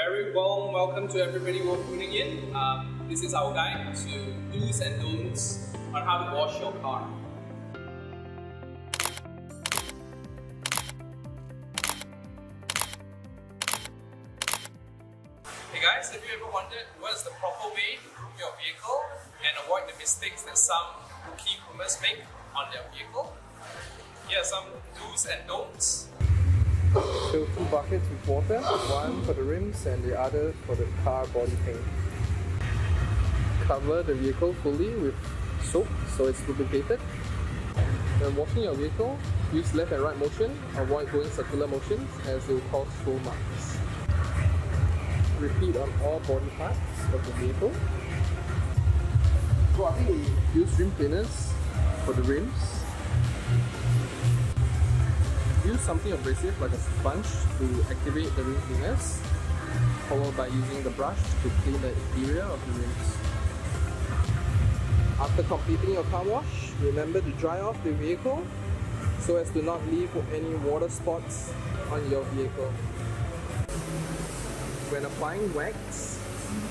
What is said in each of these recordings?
very warm welcome to everybody who are tuning in. This is our guide to do's and don'ts on how to wash your car. Hey guys, have you ever wondered what is the proper way to groom your vehicle and avoid the mistakes that some rookie groomers make on their vehicle? Here are some do's and don'ts. Fill 2 buckets with water, one for the rims and the other for the car body paint. Cover the vehicle fully with soap so it's lubricated. When washing your vehicle, use left and right motion, avoid going circular motions as they will cause swirl marks. Repeat on all body parts of the vehicle. So I think we use rim cleaners for the rims. Use something abrasive like a sponge to activate the rim cleaners, followed by using the brush to clean the interior of the rims. After completing your car wash, remember to dry off the vehicle so as to not leave any water spots on your vehicle. When applying wax,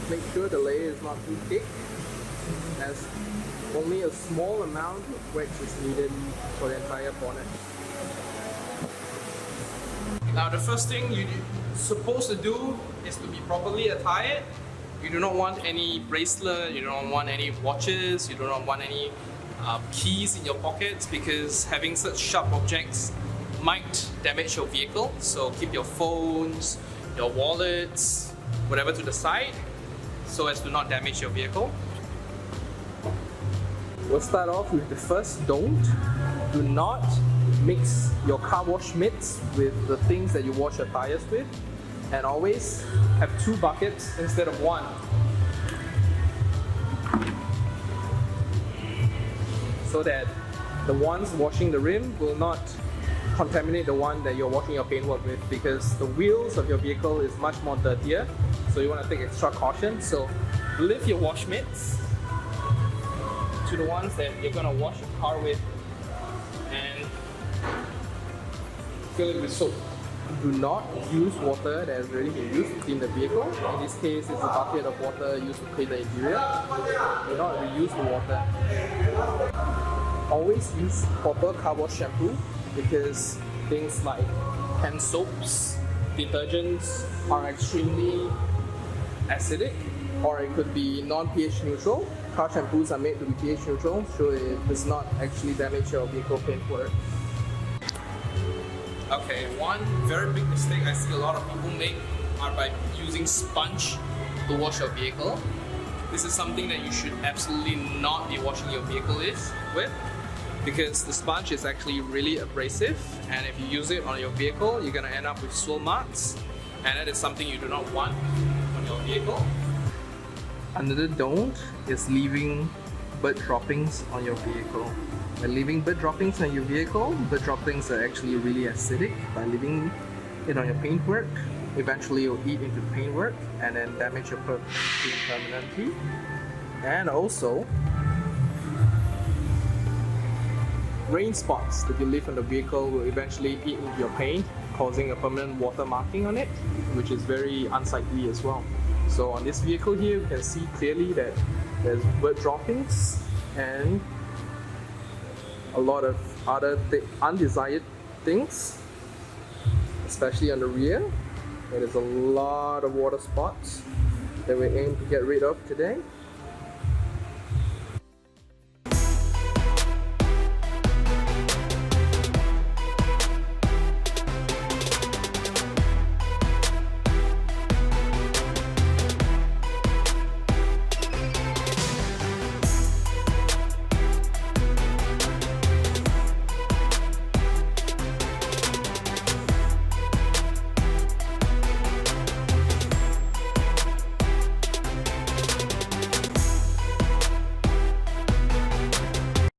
make sure the layer is not too thick, as only a small amount of wax is needed for the entire bonnet. Now the first thing you're supposed to do is to be properly attired. You do not want any bracelet, you don't want any watches, you do not want any keys in your pockets, because having such sharp objects might damage your vehicle. So keep your phones, your wallets, whatever to the side so as to not damage your vehicle. We'll start off with the first don't. Do not mix your car wash mitts with the things that you wash your tires with, and always have 2 buckets instead of 1. So that the ones washing the rim will not contaminate the one that you're washing your paintwork with, because the wheels of your vehicle is much more dirtier, so you want to take extra caution. So lift your wash mitts to the ones that you're going to wash your car with and fill it with soap. Do not use water that has already been used to clean the vehicle. In this case, it's a bucket of water used to clean the interior. Do not reuse the water. Always use proper car wash shampoo, because things like hand soaps, detergents are extremely acidic, or it could be non-pH neutral. Car shampoos are made to be pH neutral, so it does not actually damage your vehicle paintwork. Okay, one very big mistake I see a lot of people make are by using sponge to wash your vehicle. This is something that you should absolutely not be washing your vehicle with, because the sponge is actually really abrasive, and if you use it on your vehicle, you're going to end up with swirl marks, and that is something you do not want on your vehicle. Another don't is leaving bird droppings on your vehicle. By leaving bird droppings on your vehicle, bird droppings are actually really acidic. By leaving it on your paintwork, eventually it will eat into the paintwork and then damage your paint permanently. And also, rain spots that you leave on the vehicle will eventually eat into your paint, causing a permanent water marking on it, which is very unsightly as well. So on this vehicle here, you can see clearly that there's bird droppings and a lot of other undesired things, especially on the rear. There is a lot of water spots that we aim to get rid of today.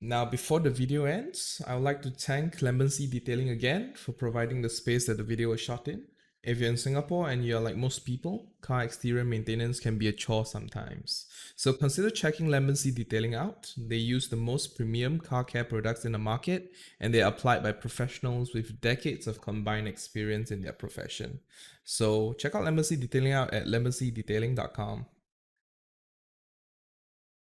Now, before the video ends, I would like to thank Lemon Sea Detailing again for providing the space that the video was shot in. If you're in Singapore and you're like most people, car exterior maintenance can be a chore sometimes. So consider checking Lemon Sea Detailing out. They use the most premium car care products in the market, and they're applied by professionals with decades of combined experience in their profession. So check out Lemon Sea Detailing out at lemonseadetailing.com.